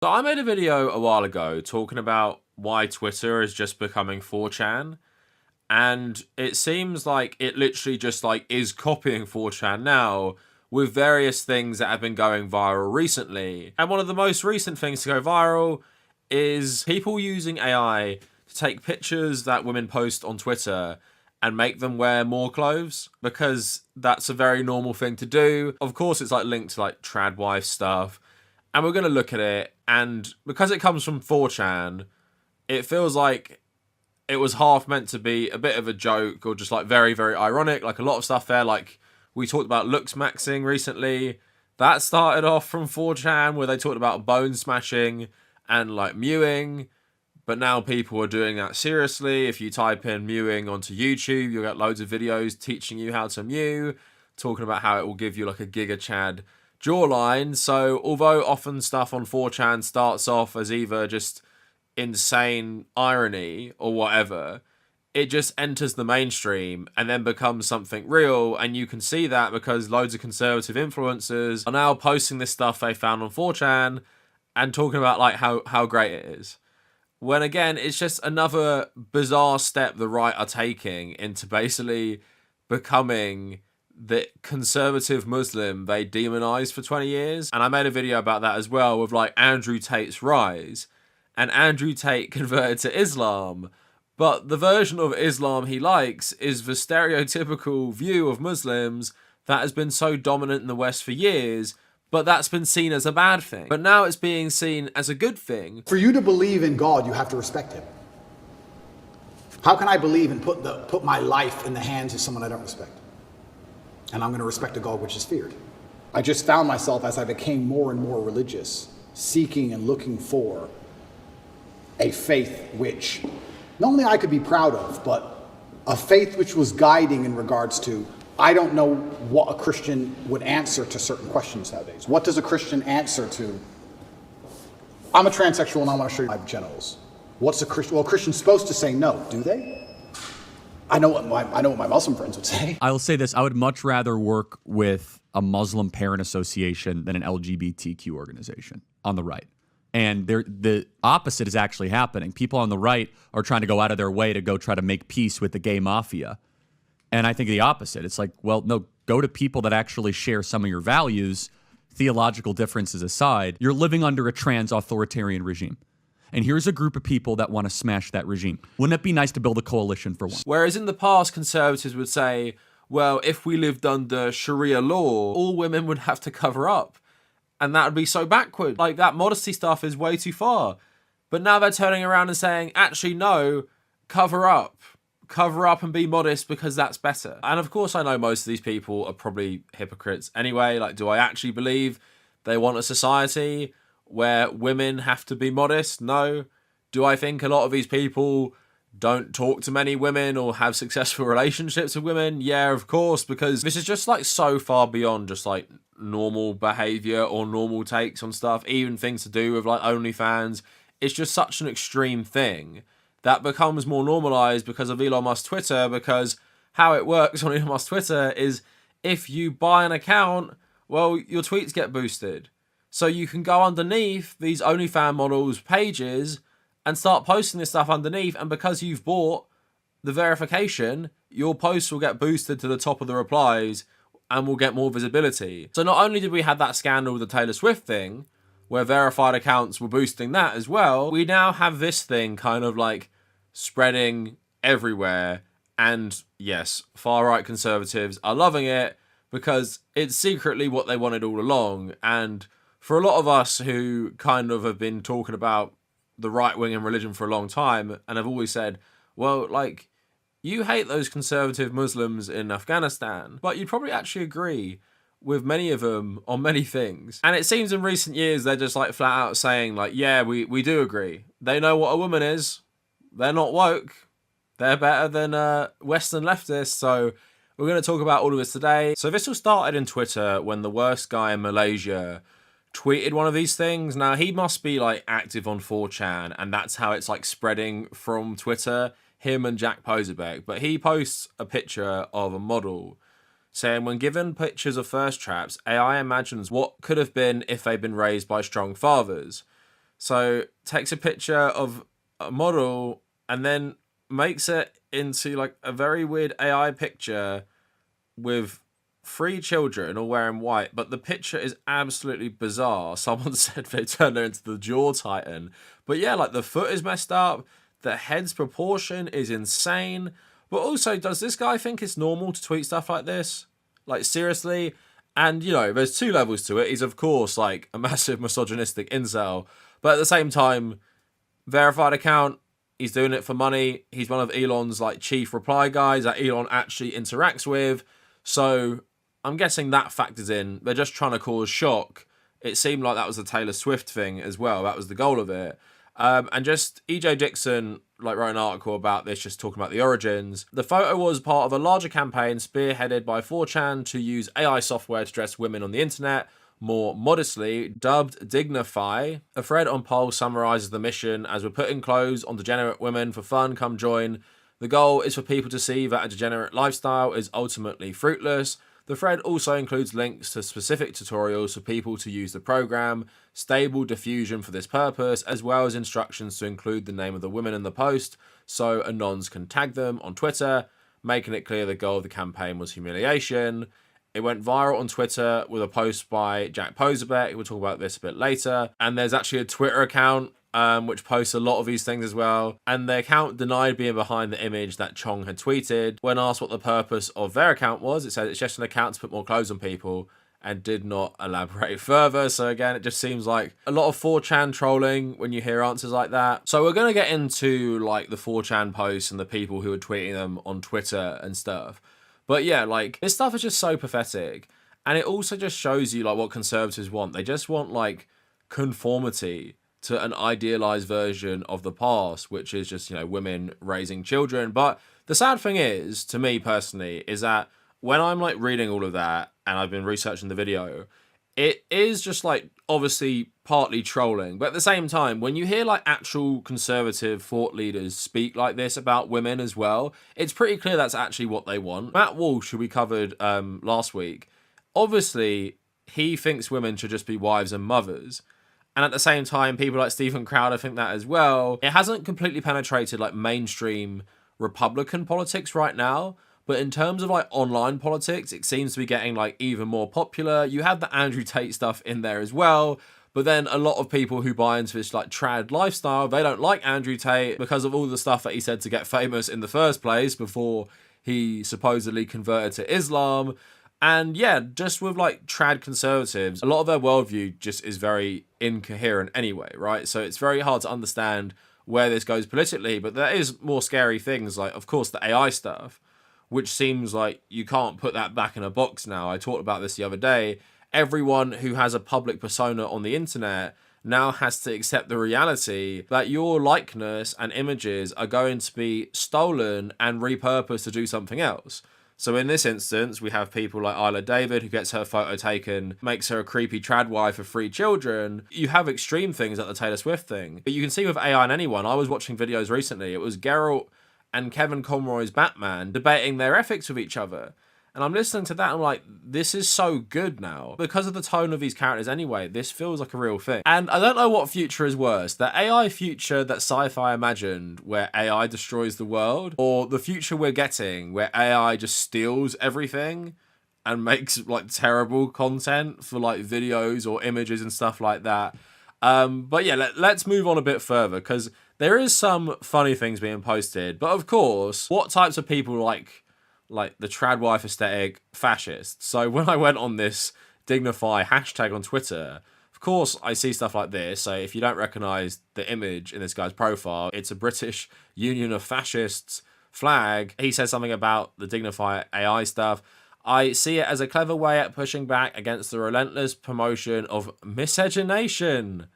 So I made a video a while ago talking about why Twitter is just becoming 4chan, and it seems like it literally just like is copying 4chan now with various things that have been going viral recently. And one of the most recent things to go viral is people using AI to take pictures that women post on Twitter and make them wear more clothes, because that's a very normal thing to do. Of course, it's like linked to like trad wife stuff, and we're going to look at it. And because it comes from 4chan, it feels like it was half meant to be a bit of a joke or just like very, very ironic. Like a lot of stuff there, like we talked about looks maxing recently. That started off from 4chan where they talked about bone smashing and like mewing. But now people are doing that seriously. If you type in mewing onto YouTube, you'll get loads of videos teaching you how to mew, talking about how it will give you like a Giga Chad jawline. So although often stuff on 4chan starts off as either just insane irony or whatever, it just enters the mainstream and then becomes something real. And you can see that because loads of conservative influencers are now posting this stuff they found on 4chan and talking about like how great it is. When again, it's just another bizarre step the right are taking into basically becoming the conservative Muslim they demonized for 20 years. And I made a video about that as well with like Andrew Tate's rise. And Andrew Tate converted to Islam, but the version of Islam he likes is the stereotypical view of Muslims that has been so dominant in the West for years, but that's been seen as a bad thing. But now it's being seen as a good thing. For you to believe in God, you have to respect him. How can I believe and put my life in the hands of someone I don't respect? And I'm going to respect a God which is feared. I just found myself, as I became more and more religious, seeking and looking for a faith which not only I could be proud of, but a faith which was guiding in regards to, I don't know what a Christian would answer to certain questions nowadays. What does a Christian answer to? I'm a transsexual and I want to show you my genitals. What's a Christian? Well, a Christian's supposed to say no, do they? I know what my Muslim friends would say. I will say this: I would much rather work with a Muslim parent association than an LGBTQ organization on the right. And the opposite is actually happening. People on the right are trying to go out of their way to go try to make peace with the gay mafia. And I think the opposite. It's like, well, no, go to people that actually share some of your values, theological differences aside. You're living under a trans authoritarian regime. And here's a group of people that want to smash that regime. Wouldn't it be nice to build a coalition for one? Whereas in the past, conservatives would say, well, if we lived under Sharia law, all women would have to cover up. And that would be so backward. Like, that modesty stuff is way too far. But now they're turning around and saying, actually, no, cover up. Cover up and be modest because that's better. And of course, I know most of these people are probably hypocrites anyway. Like, do I actually believe they want a society where women have to be modest? No. Do I think a lot of these people don't talk to many women or have successful relationships with women? Yeah, of course, because this is just like so far beyond just like normal behavior or normal takes on stuff, even things to do with like OnlyFans. It's just such an extreme thing that becomes more normalized because of Elon Musk's Twitter, because how it works on Elon Musk's Twitter is if you buy an account, well, your tweets get boosted. So you can go underneath these OnlyFans models' pages and start posting this stuff underneath, and because you've bought the verification, your posts will get boosted to the top of the replies and will get more visibility. So not only did we have that scandal with the Taylor Swift thing, where verified accounts were boosting that as well, we now have this thing kind of like spreading everywhere. And yes, far-right conservatives are loving it because it's secretly what they wanted all along. And for a lot of us who kind of have been talking about the right wing in religion for a long time and have always said, well, like, you hate those conservative Muslims in Afghanistan, but you'd probably actually agree with many of them on many things. And it seems in recent years they're just like flat out saying like, yeah, we do agree. They know what a woman is. They're not woke. They're better than Western leftists. So we're going to talk about all of this today. So this all started in Twitter when the worst guy in Malaysia tweeted one of these things. Now, he must be like active on 4chan, and that's how it's like spreading from Twitter, him and Jack Posobiec. But he posts a picture of a model saying, when given pictures of thirst traps, AI imagines what could have been if they'd been raised by strong fathers. So takes a picture of a model and then makes it into like a very weird AI picture with 3 children all wearing white, but the picture is absolutely bizarre. Someone said they turned her into the Jaw Titan. But yeah, like the foot is messed up, the head's proportion is insane. But also, does this guy think it's normal to tweet stuff like this? Like, seriously? And, you know, there's 2 levels to it. He's, of course, like a massive misogynistic incel. But at the same time, verified account, he's doing it for money. He's one of Elon's, like, chief reply guys that Elon actually interacts with. So I'm guessing that factors in. They're just trying to cause shock. It seemed like that was the Taylor Swift thing as well. That was the goal of it. And just EJ Dixon like wrote an article about this, just talking about the origins. The photo was part of a larger campaign spearheaded by 4chan to use AI software to dress women on the internet more modestly, dubbed Dignify. A thread on Pulse summarizes the mission as we're putting clothes on degenerate women for fun, come join. The goal is for people to see that a degenerate lifestyle is ultimately fruitless. The thread also includes links to specific tutorials for people to use the program, stable diffusion for this purpose, as well as instructions to include the name of the women in the post so anons can tag them on Twitter, making it clear the goal of the campaign was humiliation. It went viral on Twitter with a post by Jack Posobiec. We'll talk about this a bit later. And there's actually a Twitter account which posts a lot of these things as well. And the account denied being behind the image that Cheong had tweeted. When asked what the purpose of their account was, it said it's just an account to put more clothes on people, and did not elaborate further. So again, it just seems like a lot of 4chan trolling when you hear answers like that. So we're going to get into like the 4chan posts and the people who are tweeting them on Twitter and stuff. But yeah, like this stuff is just so pathetic. And it also just shows you like what conservatives want. They just want like conformity to an idealized version of the past, which is just, you know, women raising children. But the sad thing is, to me personally, is that when I'm like reading all of that and I've been researching the video, it is just like obviously partly trolling. But at the same time, when you hear like actual conservative thought leaders speak like this about women as well, it's pretty clear that's actually what they want. Matt Walsh, who we covered last week, obviously he thinks women should just be wives and mothers. And at the same time, people like Stephen Crowder think that as well. It hasn't completely penetrated like mainstream Republican politics right now. But in terms of like online politics, it seems to be getting like even more popular. You have the Andrew Tate stuff in there as well. But then a lot of people who buy into this like trad lifestyle, they don't like Andrew Tate because of all the stuff that he said to get famous in the first place before he supposedly converted to Islam. And yeah, just with like trad conservatives, a lot of their worldview just is very incoherent anyway, right? So it's very hard to understand where this goes politically. But there is more scary things like, of course, the AI stuff, which seems like you can't put that back in a box now. I talked about this the other day. Everyone who has a public persona on the internet now has to accept the reality that your likeness and images are going to be stolen and repurposed to do something else. So in this instance, we have people like Isla David, who gets her photo taken, makes her a creepy trad wife of 3 children. You have extreme things like the Taylor Swift thing. But you can see with AI and anyone, I was watching videos recently, it was Geralt and Kevin Conroy's Batman debating their ethics with each other. And I'm listening to that and I'm like, this is so good now. Because of the tone of these characters anyway, this feels like a real thing. And I don't know what future is worse, the AI future that sci-fi imagined where AI destroys the world, or the future we're getting where AI just steals everything and makes like terrible content for like videos or images and stuff like that. But yeah, let's move on a bit further because there is some funny things being posted. But of course, what types of people like the trad wife aesthetic, fascists? So when I went on this Dignify hashtag on Twitter, of course I see stuff like this. So if you don't recognize the image in this guy's profile, it's a British Union of Fascists flag. He says something about the Dignify AI stuff. I see it as a clever way at pushing back against the relentless promotion of miscegenation.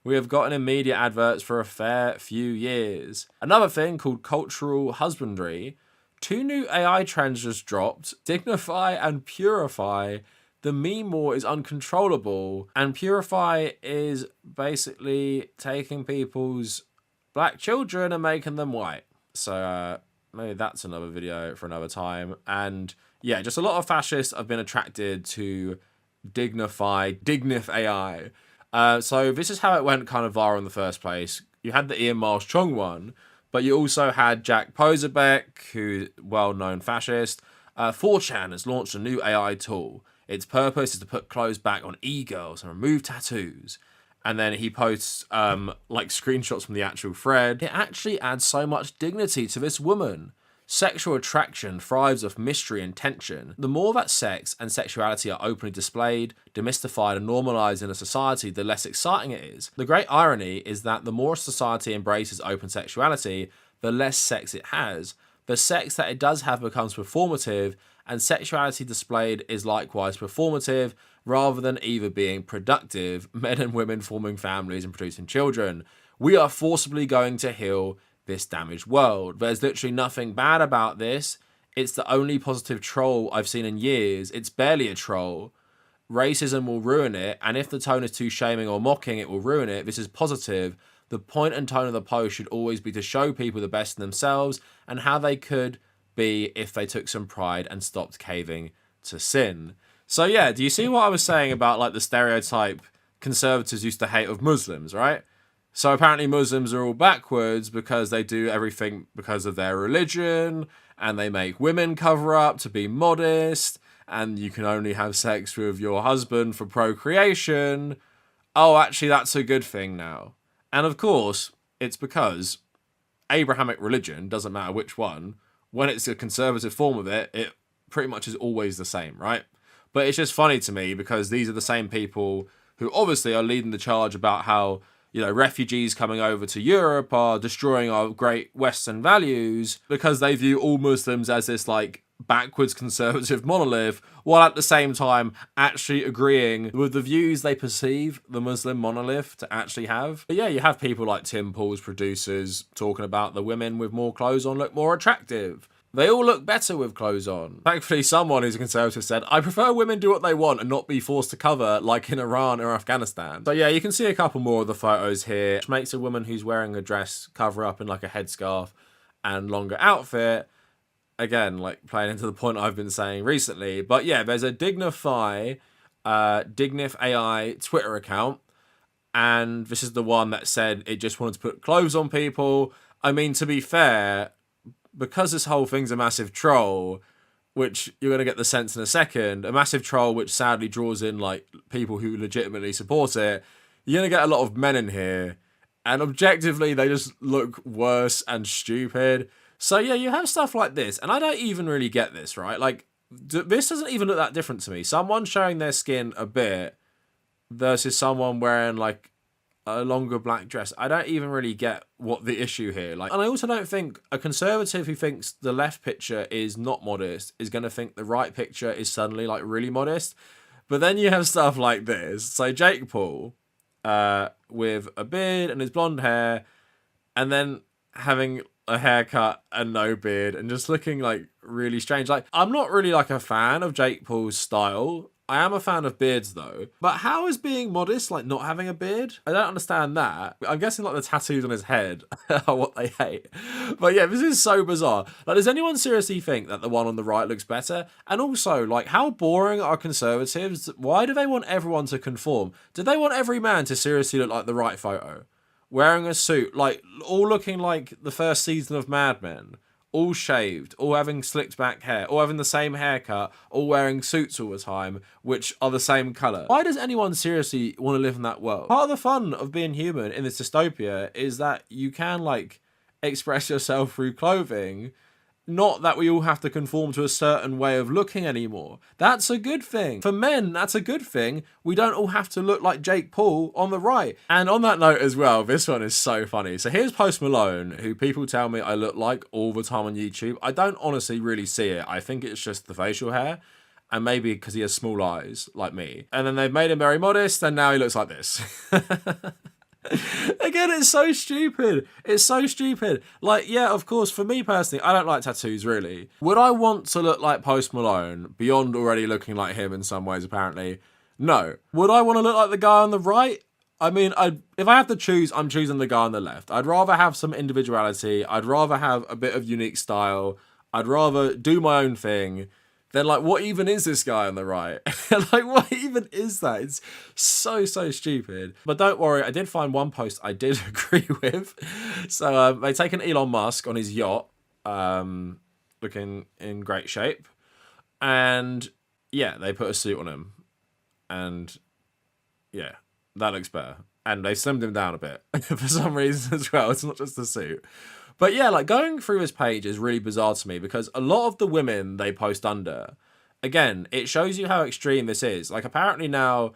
We have gotten in media adverts for a fair few years. Another thing called cultural husbandry. 2 new AI trends just dropped. Dignify and Purify. The meme war is uncontrollable. And Purify is basically taking people's black children and making them white. So maybe that's another video for another time. And yeah, just a lot of fascists have been attracted to Dignif AI. So this is how it went kind of viral in the first place. You had the Ian Miles Cheong one, but you also had Jack Posobiec, who's well-known fascist. 4chan has launched a new AI tool. Its purpose is to put clothes back on e-girls and remove tattoos. And then he posts like screenshots from the actual thread. It actually adds so much dignity to this woman. Sexual attraction thrives off mystery and tension. The more that sex and sexuality are openly displayed, demystified and normalized in a society, the less exciting it is. The great irony is that the more a society embraces open sexuality, the less sex it has. The sex that it does have becomes performative, and sexuality displayed is likewise performative, rather than either being productive, men and women forming families and producing children. We are forcibly going to heal this damaged world. There's literally nothing bad about this. It's the only positive troll I've seen in years. It's barely a troll. Racism will ruin it, and if the tone is too shaming or mocking, it will ruin it. This is positive. The point and tone of the post should always be to show people the best in themselves and how they could be if they took some pride and stopped caving to sin. So yeah, do you see what I was saying about like the stereotype conservatives used to hate of Muslims, right? So apparently Muslims are all backwards because they do everything because of their religion, and they make women cover up to be modest, and you can only have sex with your husband for procreation. Oh, actually that's a good thing now. And of course, it's because Abrahamic religion, doesn't matter which one, when it's a conservative form of it, it pretty much is always the same, right? But it's just funny to me because these are the same people who obviously are leading the charge about how, you know, refugees coming over to Europe are destroying our great Western values because they view all Muslims as this like backwards conservative monolith, while at the same time actually agreeing with the views they perceive the Muslim monolith to actually have. But yeah, you have people like Tim Pool's producers talking about the women with more clothes on look more attractive. They all look better with clothes on. Thankfully, someone who's a conservative said, I prefer women do what they want and not be forced to cover like in Iran or Afghanistan. So yeah, you can see a couple more of the photos here, which makes a woman who's wearing a dress cover up in like a headscarf and longer outfit. Again, like playing into the point I've been saying recently. But yeah, there's a Dignif AI Twitter account. And this is the one that said it just wanted to put clothes on people. I mean, to be fair, because this whole thing's a massive troll, which you're going to get the sense in a second, a massive troll which sadly draws in like people who legitimately support it, you're going to get a lot of men in here. And objectively, they just look worse and stupid. So yeah, you have stuff like this. And I don't even really get this, right? Like, this doesn't even look that different to me. Someone showing their skin a bit versus someone wearing like a longer black dress. I don't even really get what the issue here. Like, and I also don't think a conservative who thinks the left picture is not modest is going to think the right picture is suddenly like really modest. But then you have stuff like this. So Jake Paul, with a beard and his blonde hair, and then having a haircut and no beard and just looking like really strange. Like, I'm not really like a fan of Jake Paul's style. I am a fan of beards though. But how is being modest like not having a beard? I don't understand that. I'm guessing like the tattoos on his head are what they hate. But yeah, this is so bizarre. Like, does anyone seriously think that the one on the right looks better? And also, like, how boring are conservatives? Why do they want everyone to conform? Do they want every man to seriously look like the right photo? Wearing a suit, like, all looking like the first season of Mad Men. All shaved, all having slicked back hair, all having the same haircut, all wearing suits all the time, which are the same colour. Why does anyone seriously want to live in that world? Part of the fun of being human in this dystopia is that you can, like, express yourself through clothing. Not that we all have to conform to a certain way of looking anymore. That's a good thing. For men, that's a good thing. We don't all have to look like Jake Paul on the right. And on that note as well, this one is so funny. So here's Post Malone, who people tell me I look like all the time on YouTube. I don't honestly really see it. I think it's just the facial hair. And maybe because he has small eyes, like me. And then they've made him very modest, and now he looks like this. Again, it's so stupid. It's so stupid. Like, yeah, of course, for me personally, I don't like tattoos, really. Would I want to look like Post Malone, beyond already looking like him in some ways, apparently? No. Would I want to look like the guy on the right? I mean, if I have to choose, I'm choosing the guy on the left. I'd rather have some individuality. I'd rather have a bit of unique style. I'd rather do my own thing then like what even is this guy on the right? Like what even is that? It's so stupid. But don't worry, I did find one post I did agree with. So they taken Elon Musk on his yacht, looking in great shape, and yeah, they put a suit on him, and yeah, that looks better. And they slimmed him down a bit for some reason as well. It's not just the suit. But yeah, like going through his page is really bizarre to me because a lot of the women they post under, again, it shows you how extreme this is. Like apparently now,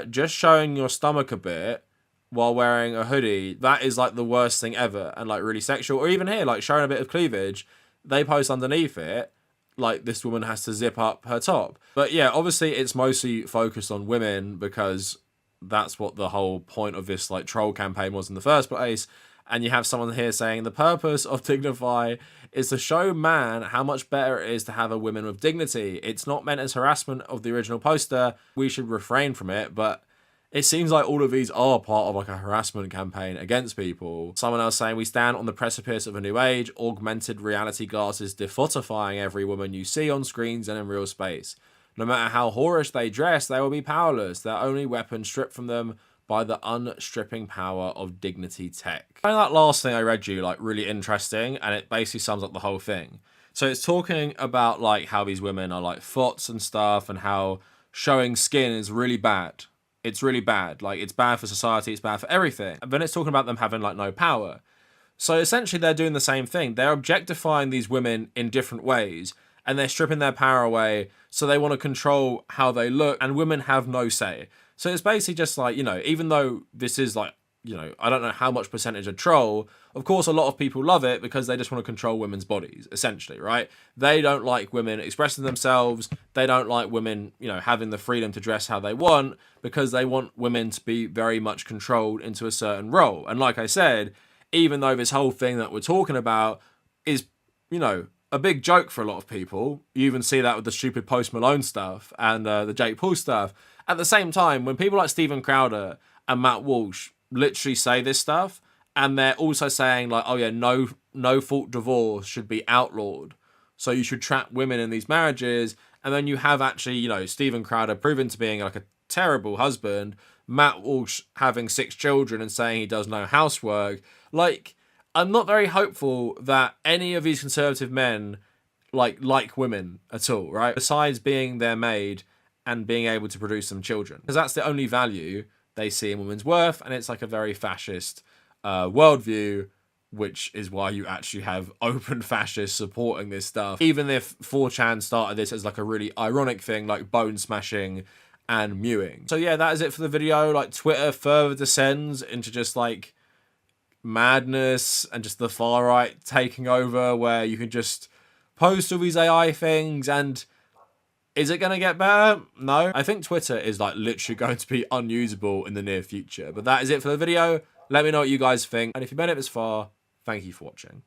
just showing your stomach a bit while wearing a hoodie, that is like the worst thing ever and like really sexual. Or even here, like showing a bit of cleavage, they post underneath it, like this woman has to zip up her top. But yeah, obviously it's mostly focused on women because that's what the whole point of this like troll campaign was in the first place. And you have someone here saying the purpose of Dignify is to show man how much better it is to have a woman with dignity. It's not meant as harassment of the original poster. We should refrain from it. But it seems like all of these are part of like a harassment campaign against people. Someone else saying we stand on the precipice of a new age, augmented reality glasses defotifying every woman you see on screens and in real space. No matter how whorish they dress, they will be powerless. Their only weapon stripped from them by the unstripping power of dignity tech. I find that last thing I read you like really interesting, and it basically sums up the whole thing. So it's talking about like how these women are like fots and stuff, and how showing skin is really bad. It's really bad. Like it's bad for society, it's bad for everything. And then it's talking about them having like no power. So essentially they're doing the same thing. They're objectifying these women in different ways, and they're stripping their power away, so they want to control how they look, and women have no say. So it's basically just like, you know, even though this is like, you know, I don't know how much percentage of troll, of course a lot of people love it because they just want to control women's bodies, essentially, right? They don't like women expressing themselves. They don't like women, you know, having the freedom to dress how they want because they want women to be very much controlled into a certain role. And like I said, even though this whole thing that we're talking about is, you know, a big joke for a lot of people, you even see that with the stupid Post Malone stuff and the Jake Paul stuff. At the same time, when people like Steven Crowder and Matt Walsh literally say this stuff, and they're also saying like, oh yeah, no fault divorce should be outlawed, so you should trap women in these marriages, and then you have actually, you know, Steven Crowder proven to being like a terrible husband, Matt Walsh having 6 children and saying he does no housework. Like, I'm not very hopeful that any of these conservative men like women at all, right? Besides being their maid and being able to produce some children, because that's the only value they see in women's worth, and it's like a very fascist worldview, which is why you actually have open fascists supporting this stuff. Even if 4chan started this as like a really ironic thing, like bone smashing and mewing. So yeah, that is it for the video. Like Twitter further descends into just like madness and just the far right taking over, where you can just post all these AI things. And is it going to get better? No. I think Twitter is like literally going to be unusable in the near future. But that is it for the video. Let me know what you guys think. And if you made it this far, thank you for watching.